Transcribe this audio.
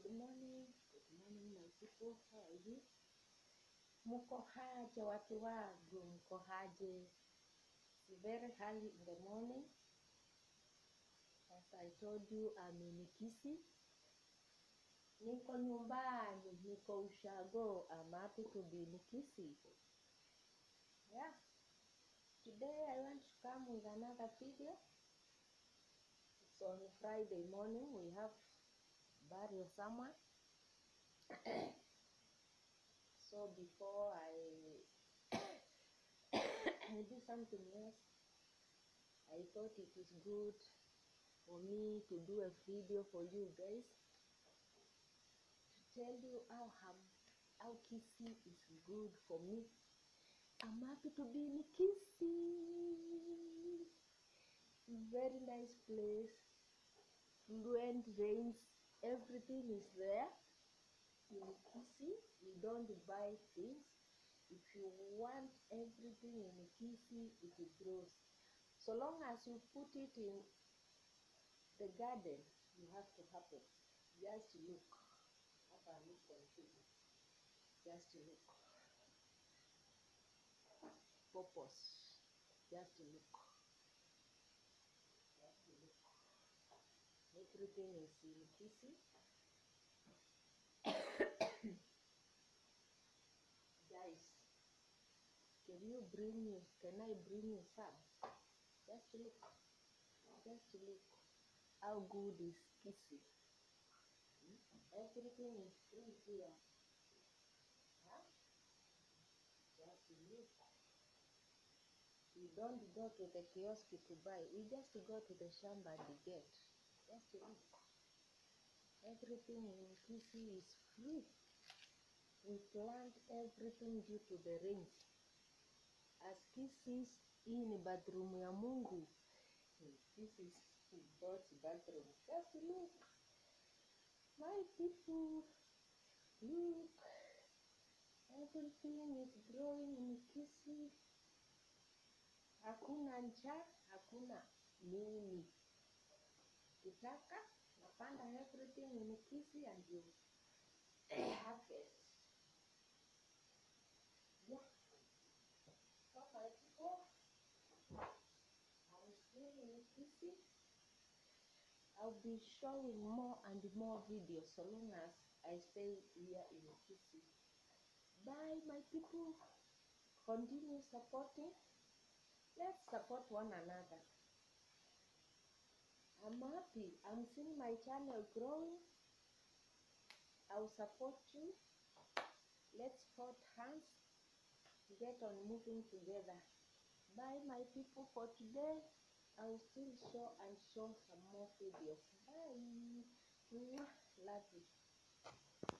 Good morning my people, how are you? Muko haje watu wangu, muko haje? It's very early in the morning. As I told you, I'm in Kisii. Niko nyumbani, niko ushago. I'm happy to be in Kisii. Yeah. Today I want to come with another video. It's on Friday morning. We have burial someone. So before I do something else, I thought it is good for me to do a video for you guys to tell you how Kisii is good for me. I'm happy to be in Kisii. Very nice place. Fluent rains, everything is there. In Kisii, you don't buy things. If you want everything in Kisii, it grows. So long as you put it in the garden, you have to happen. Just look. Have a look on it. Just look. Purpose. Just look. Just look. Everything is in Kisii. Guys, can I bring you some? Just look. Just look. How good is Kisii? Everything is free here. Huh? Just look. We don't go to the kiosk to buy. We just go to the shamba and get. Just look. Everything in Kisii is free. We plant everything due to the rain. As Kisii, hii ni bathroom ya Mungu. This is God's bathroom. Just look. My people, look. Everything is growing in Kisii. Hakuna njaa, hakuna nini. Kitaka, napanda everything in Kisii and you harvest. Yeah. So my people, I'm still in Kisii. I'll be showing more and more videos so long as I stay here in Kisii. Bye my people. Continue supporting. Let's support one another. I'm happy. I'm seeing my channel growing. I'll support you. Let's hold hands. Get on moving together. Bye my people for today. I will still show some more videos. Bye. Love you.